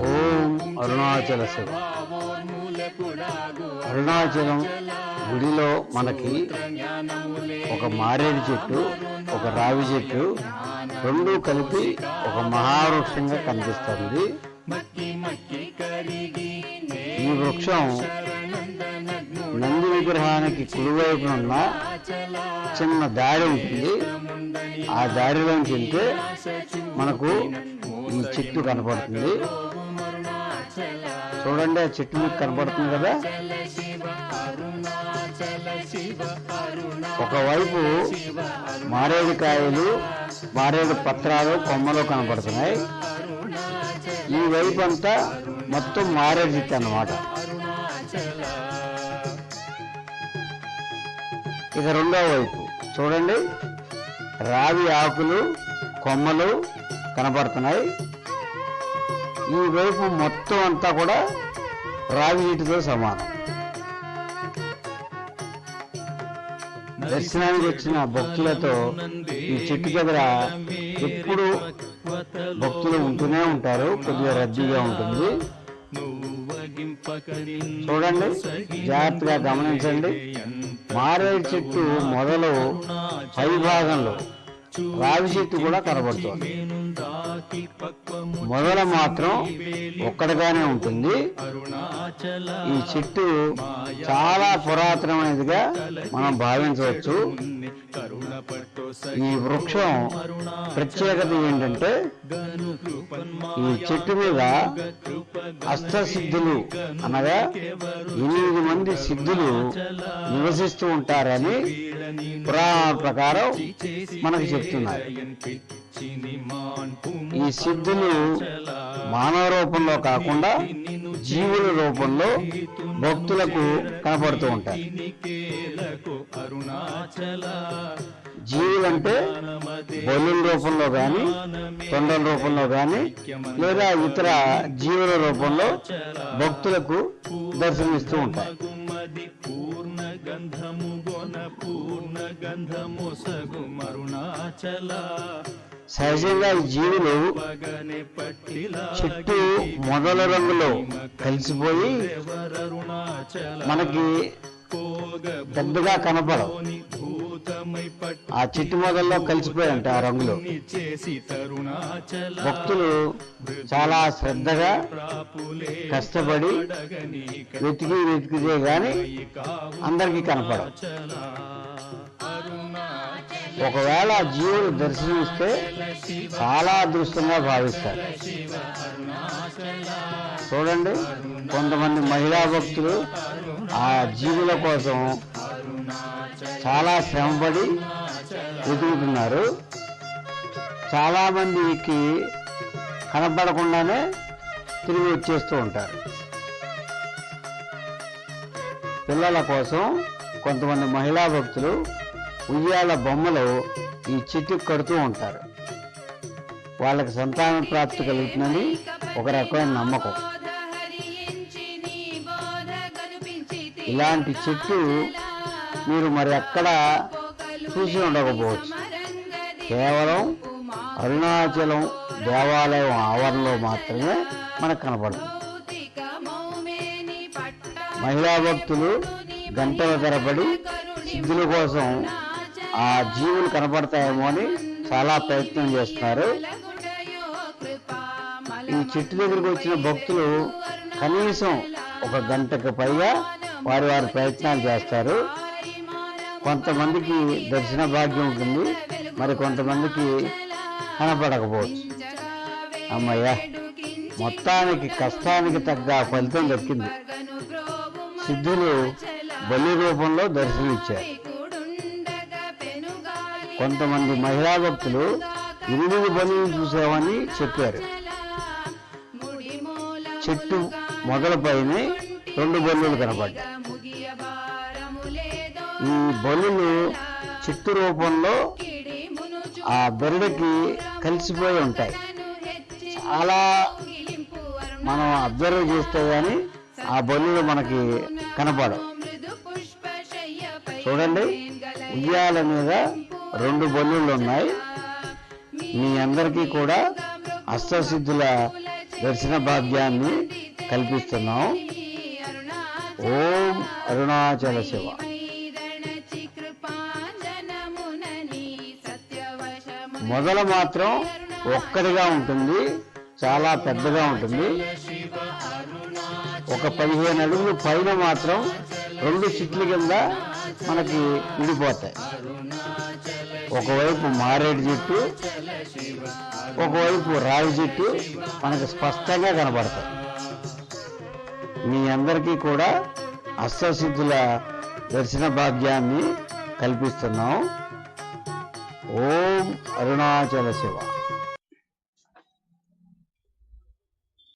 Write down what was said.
ఓం అరుణాచల శివ. అరుణాచలం గుడిలో మనకి ఒక మారేడు చెట్టు, ఒక రావి చెట్టు రెండు కలిపి ఒక మహావృక్షంగా కనిపిస్తుంది. ఈ వృక్షం నంది విగ్రహానికి కుడివైపున ఉన్న చిన్న దారి ఉంటుంది. ఆ దారిలోంచి వెళ్తే మనకు ఈ చెట్టు కనపడుతుంది. చూడండి, ఆ చెట్టు మీకు కనపడుతుంది కదా. ఒకవైపు మారేడు కాయలు, మారేడు పత్రాలు కొమ్మలు కనపడుతున్నాయి. ఈ వైపు అంతా మొత్తం మారేడు చెట్టు అన్నమాట. ఇక రెండో వైపు చూడండి, రావి ఆకులు కొమ్మలు కనపడుతున్నాయి. ఈ వైపు మొత్తం అంతా కూడా రావి చెట్టుతో సమానం. దర్శనానికి వచ్చిన భక్తులతో ఈ చెట్టు దగ్గర ఎప్పుడు భక్తులు ఉంటూనే ఉంటారు. కొద్దిగా రద్దీగా ఉంటుంది. చూడండి, జాగ్రత్తగా గమనించండి. మారేడు చెట్టు మొదలు పై భాగంలో రావి చెట్టు కూడా కనబడుతుంది. మొదల మాత్రం ఒక్కటిగానే ఉంటుంది. ఈ చెట్టు చాలా పురాతనమైనదిగా మనం భావించవచ్చు. ఈ వృక్షం ప్రత్యేకత ఏంటంటే, ఈ చెట్టు మీద అష్టసిద్ధులు అనగా 8 మంది సిద్ధులు నివసిస్తూ ఉంటారని పురాణ ప్రకారం మనకు చెప్తున్నారు. ఈ సిద్ధులు మానవ రూపంలో కాకుండా జీవుల రూపంలో భక్తులకు కనపడుతూ ఉంటాయి. జీవులంటే బలుల రూపంలో కానీ, తొండల రూపంలో కానీ, లేదా ఇతర జీవుల రూపంలో భక్తులకు దర్శనమిస్తూ ఉంటాయి. సహజంగా ఈ జీవులు చెట్టు మొదల రంగులో కలిసిపోయి మనకి పెద్దగా కనపడవు. ఆ చెట్టు మొదల్లో కలిసిపోయాయంట ఆ రంగులు. భక్తులు చాలా శ్రద్ధగా కష్టపడి వెతికితే గాని అందరికీ కనపడవు. ఒకవేళ జీవులు దర్శనమిస్తే చాలా అదృష్టంగా భావిస్తారు. చూడండి, కొంతమంది మహిళా భక్తులు ఆ జీవుల కోసం చాలా శ్రమపడి వెతుకుతున్నారు. చాలా మందికి కనపడకుండానే తిరిగి వచ్చేస్తూ ఉంటారు. పిల్లల కోసం కొంతమంది మహిళా భక్తులు ఉయ్యాల బొమ్మలు ఈ చెట్టు కడుతూ ఉంటారు. వాళ్ళకి సంతాన ప్రాప్తి కలుగుతుందని ఒక రకమైన నమ్మకం. ఇలాంటి చెట్టు మీరు మరి ఎక్కడ చూసి ఉండకపోవచ్చు. కేవలం అరుణాచలం దేవాలయం ఆవరణలో మాత్రమే మనకు కనపడుతుంది. మహిళా భక్తులు గంటల తరబడి సిద్ధుల కోసం ఆ జీవులు కనపడతాయేమో అని చాలా ప్రయత్నం చేస్తున్నారు. ఈ చెట్టు దగ్గరికి వచ్చిన భక్తులు కనీసం 1 గంటకు పైగా వారి ప్రయత్నాలు చేస్తారు. కొంతమందికి దర్శన భాగ్యం ఉంటుంది, మరి కొంతమందికి కనపడకపోవచ్చు. అమ్మయ్య, మొత్తానికి కష్టానికి తగ్గ ఫలితం దక్కింది. సిద్ధులు బలి రూపంలో దర్శనమిచ్చారు. కొంతమంది మహిళా భక్తులు 8 బలులు చూసామని చెప్పారు. చెట్టు మొదలపైనే 2 బలులు కనపడ్డాయి. ఈ బలులు చెట్టు రూపంలో ఆ బెరడుకి కలిసిపోయి ఉంటాయి. చాలా మనం అబ్జర్వ్ చేస్తే గాని ఆ బలులు మనకి కనపడవు. చూడండి, ఉయ్యాల మీద 2 బలులు ఉన్నాయి. మీ అందరికీ కూడా అష్టసిద్ధుల దర్శన భాగ్యాన్ని కల్పిస్తున్నాం. ఓం అరుణాచల శివ. మొదలు మాత్రం ఒక్కడిగా ఉంటుంది, చాలా పెద్దగా ఉంటుంది. ఒక 15 అడుగులు పైన మాత్రం 2 చెట్ల కింద మనకి విడిపోతాయి. ఒకవైపు మారేడు చెట్టు, ఒకవైపు రావి చెట్టు మనకు స్పష్టంగా కనబడతాయి. మీ అందరికీ కూడా అష్టసిద్ధుల దర్శన భాగ్యాన్ని కల్పిస్తున్నాం. ఓం అరుణాచల శివ.